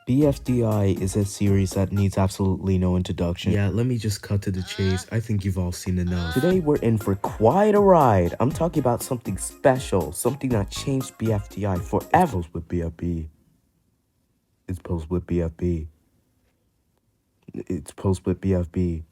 BFDI is a series that needs absolutely no introduction. Yeah, let me just cut to the chase. I think you've all seen enough. Today we're in for quite a ride. I'm talking about something special, something that changed BFDI forever. It's with BFB. It's post with BFB. It's post with BFB.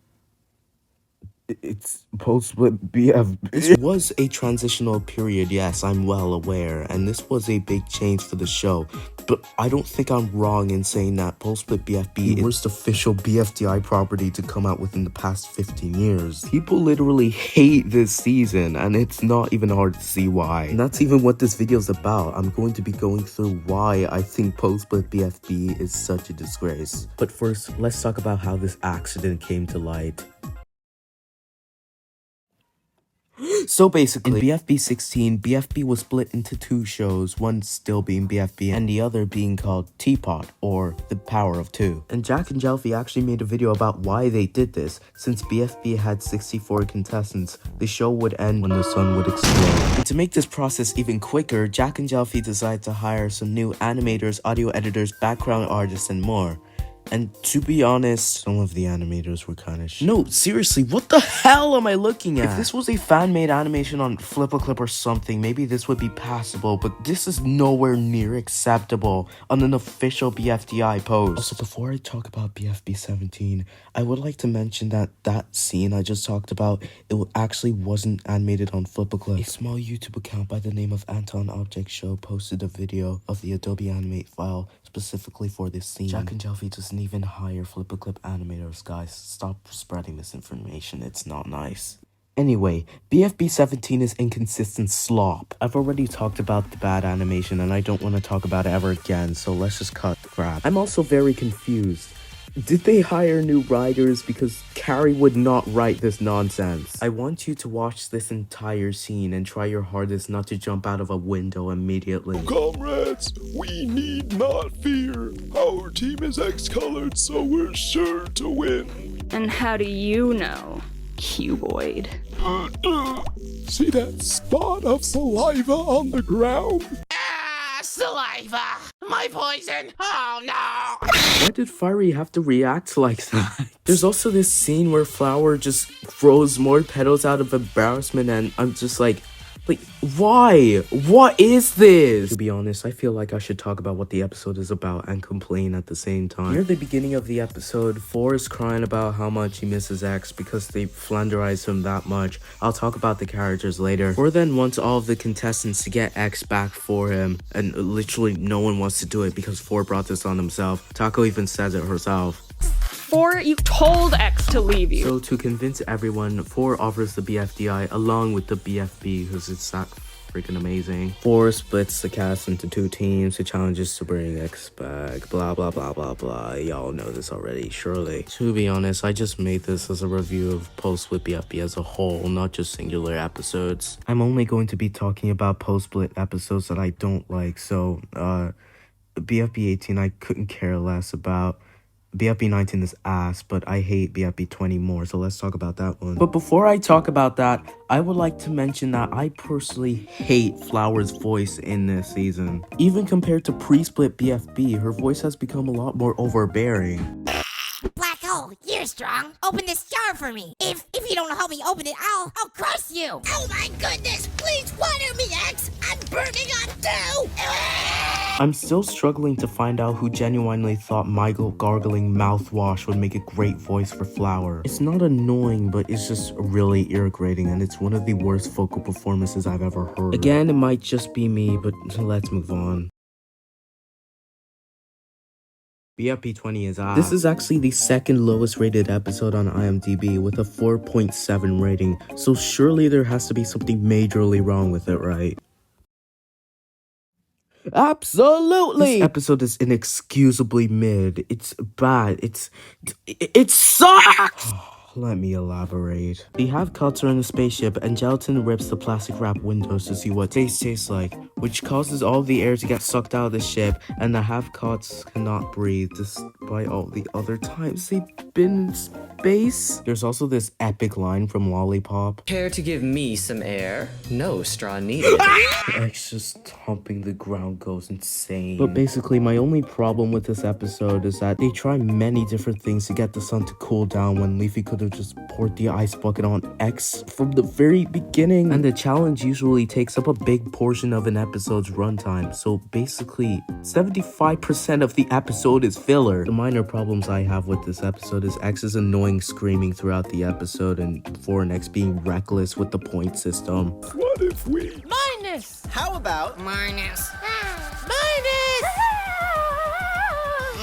It's post with BFB. This was a transitional period, yes, I'm well aware, and this was a big change for the show. But I don't think I'm wrong in saying that Post-Split BFB is the worst official BFDI property to come out within the past 15 years. People literally hate this season, and it's not even hard to see why. And that's even what this video is about. I'm going to be going through why I think Post-Split BFB is such a disgrace. But first, let's talk about how this accident came to light. So basically, in BFB 16, BFB was split into two shows, one still being BFB and the other being called Teapot, or The Power of Two. And Jack and Jelfie actually made a video about why they did this. Since BFB had 64 contestants, the show would end when the sun would explode. And to make this process even quicker, Jack and Jelfie decided to hire some new animators, audio editors, background artists, and more. And to be honest, some of the animators were kind of No, seriously, what the hell am I looking at? If this was a fan-made animation on Flip-a-Clip or something, maybe this would be passable, but this is nowhere near acceptable on an official BFDI post. Also, before I talk about BFB 17, I would like to mention that that scene I just talked about, it actually wasn't animated on Flip-a-Clip. A small YouTube account by the name of Anton Object Show posted a video of the Adobe Animate file specifically for this scene. Jack and Jelfie doesn't even hire Flip-a-Clip animators, guys. Stop spreading this information, it's not nice. Anyway, BFB 17 is inconsistent slop. I've already talked about the bad animation and I don't want to talk about it ever again, so let's just cut the crap. I'm also very confused. Did they hire new writers? Because Carrie would not write this nonsense. I want you to watch this entire scene and try your hardest not to jump out of a window immediately. Comrades, we need not fear. Our team is X-colored, so we're sure to win. And how do you know, cuboid? See that spot of saliva on the ground? Saliva! My poison! Oh no! Why did Fiery have to react like that? There's also this scene where Flower just throws more petals out of embarrassment and I'm just like, why? What is this? To be honest, I feel like I should talk about what the episode is about and complain at the same time. Near the beginning of the episode, Four is crying about how much he misses X because they flanderized him that much. I'll talk about the characters later. Four then wants all of the contestants to get X back for him, and literally no one wants to do it because Four brought this on himself. Taco even says it herself. Four, you told X to leave you. So to convince everyone, Four offers the BFDI along with the BFB because it's that freaking amazing. Four splits the cast into two teams who challenges to bring X back, blah blah blah blah blah. Y'all know this already, surely. To be honest, I just made this as a review of Post-Split BFB as a whole, not just singular episodes. I'm only going to be talking about Post-Split episodes that I don't like, so BFB 18 I couldn't care less about. BFB 19 is ass, but I hate BFB 20 more, so let's talk about that one. But before I talk about that, I would like to mention that I personally hate Flower's voice in this season. Even compared to pre-split BFB, her voice has become a lot more overbearing. Black hole, you're strong. Open this jar for me. If you don't help me open it, I'll crush you. Oh my goodness, please water me, X. I'm burning on too. I'm still struggling to find out who genuinely thought my gargling mouthwash would make a great voice for Flower. It's not annoying, but it's just really irritating, and it's one of the worst vocal performances I've ever heard. Again, it might just be me, but let's move on. BFB 20 is ass. This is actually the second lowest rated episode on IMDb with a 4.7 rating, so surely there has to be something majorly wrong with it, right? Absolutely! This episode is inexcusably mid. It's bad. It sucks! Let me elaborate. The half-cuts are in a spaceship and Gelatin rips the plastic wrap windows to see what space tastes like, which causes all the air to get sucked out of the ship, and the half-cuts cannot breathe despite all the other times they've been in base. There's also this epic line from Lollipop. Care to give me some air? No straw needed. X just humping the ground goes insane. But basically, my only problem with this episode is that they try many different things to get the sun to cool down when Leafy could have just poured the ice bucket on X from the very beginning. And the challenge usually takes up a big portion of an episode's runtime. So basically, 75% of the episode is filler. The minor problems I have with this episode is X's annoying screaming throughout the episode and 4 and X being reckless with the point system. What if we... Minus. How about Minus. Minus.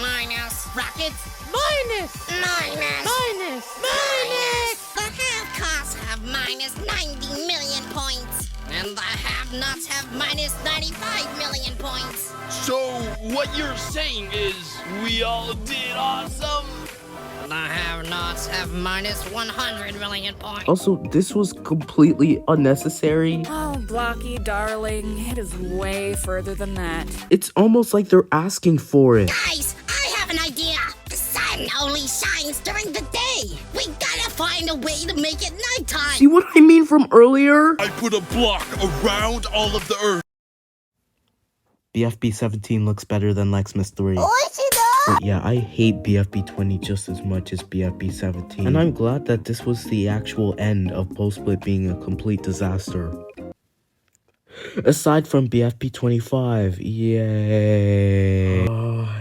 Minus. Rockets. Minus. Minus. Minus. Minus. The have-costs have minus 90 million points. And the have-nots have minus 95 million points. So, what you're saying is, we all did awesome? The have-nots have minus 100 million points. Also, this was completely unnecessary. Oh, Blocky, darling, it is way further than that. It's almost like they're asking for it. Guys, I have an idea. The sun only shines during the day. We gotta find a way to make it nighttime. See what I mean from earlier? I put a block around all of the Earth. BFB 17 looks better than Lexmas 3. But yeah, I hate BFB 20 just as much as BFB 17. And I'm glad that this was the actual end of post-split being a complete disaster. Aside from BFB 25, yay.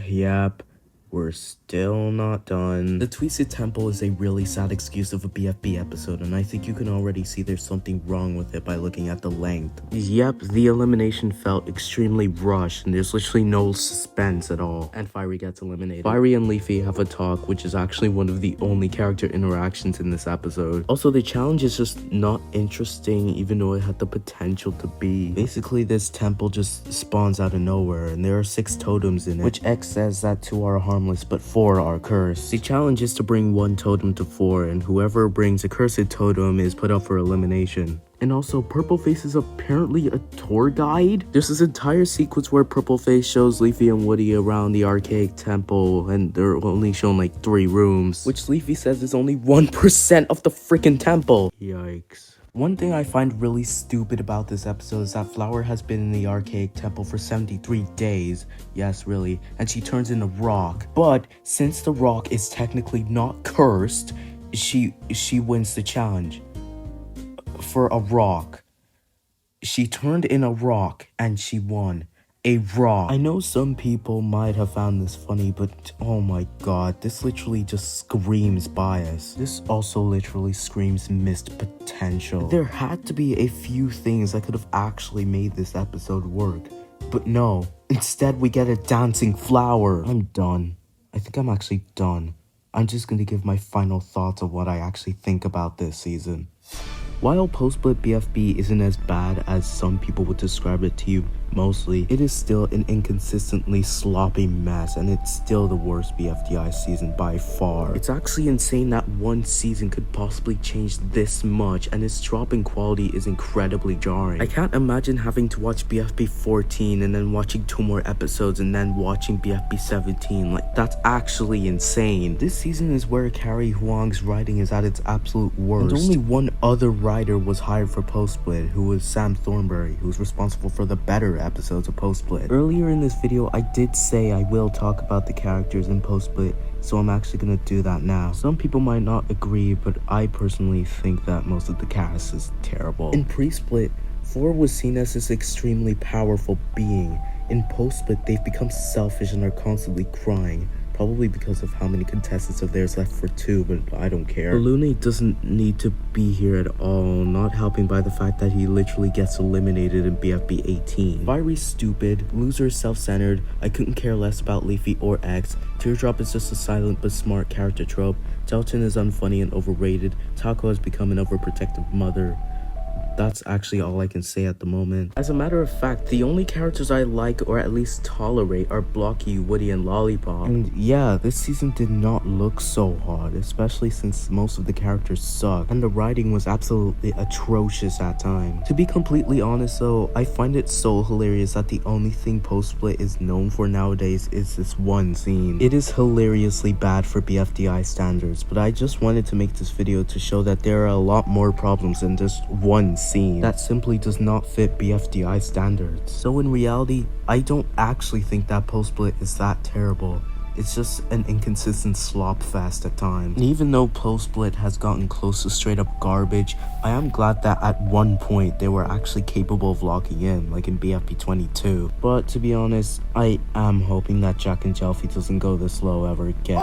Yep. We're still not done. The Twisted Temple is a really sad excuse of a BFB episode, and I think you can already see there's something wrong with it by looking at the length. Yep, the elimination felt extremely rushed, and there's literally no suspense at all. And Fiery gets eliminated. Fiery and Leafy have a talk, which is actually one of the only character interactions in this episode. Also, the challenge is just not interesting, even though it had the potential to be. Basically, this temple just spawns out of nowhere, and there are 6 totems in it, which X says that 2 are harmless, but 4 are cursed. The challenge is to bring 1 totem to 4, and whoever brings a cursed totem is put up for elimination. And also, Purpleface is apparently a tour guide? There's this entire sequence where Purpleface shows Leafy and Woody around the archaic temple, and they're only shown like 3 rooms, which Leafy says is only 1% of the freaking temple. Yikes. One thing I find really stupid about this episode is that Flower has been in the archaic temple for 73 days. Yes, really. And she turns into rock. But since the rock is technically not cursed, she wins the challenge. For a rock. She turned in a rock and she won. A rock. I know some people might have found this funny, but oh my god, this literally just screams bias. This also literally screams missed potential. There had to be a few things that could have actually made this episode work. But no, instead we get a dancing flower. I'm done. I think I'm actually done. I'm just gonna give my final thoughts of what I actually think about this season. While post-split BFB isn't as bad as some people would describe it to you mostly, it is still an inconsistently sloppy mess, and it's still the worst BFDI season by far. It's actually insane that one season could possibly change this much, and its drop in quality is incredibly jarring. I can't imagine having to watch BFB 14 and then watching 2 more episodes and then watching BFB 17. Like, that's actually insane. This season is where Carrie Huang's writing is at its absolute worst. And only one other writer was hired for post-split, who was Sam Thornberry, who's responsible for the better episodes of post-split. Earlier in this video, I did say I will talk about the characters in post-split, so I'm actually gonna do that now. Some people might not agree, but I personally think that most of the cast is terrible. In pre-split, 4 was seen as this extremely powerful being. In post-split, they've become selfish and are constantly crying. Probably because of how many contestants of theirs left for 2, but I don't care. Lune doesn't need to be here at all, not helping by the fact that he literally gets eliminated in BFB 18. Fiery's stupid, Loser self-centered, I couldn't care less about Leafy or X, Teardrop is just a silent but smart character trope, Delton is unfunny and overrated, Taco has become an overprotective mother. that's actually all I can say at the moment. As a matter of fact, the only characters I like or at least tolerate are Blocky, Woody, and Lollipop. And yeah, this season did not look so hot, especially since most of the characters suck, and the writing was absolutely atrocious at times. To be completely honest though, I find it so hilarious that the only thing Post-Split is known for nowadays is this one scene. It is hilariously bad for BFDI standards, but I just wanted to make this video to show that there are a lot more problems than just one scene that simply does not fit BFDI standards. So in reality, I don't actually think that Post-Split is that terrible. It's just an inconsistent Slopfest at times. And even though Post-Split has gotten close to straight up garbage, I am glad that at one point they were actually capable of locking in, like in BFB 22. But to be honest, I am hoping that Jack and Jelfie doesn't go this low ever again.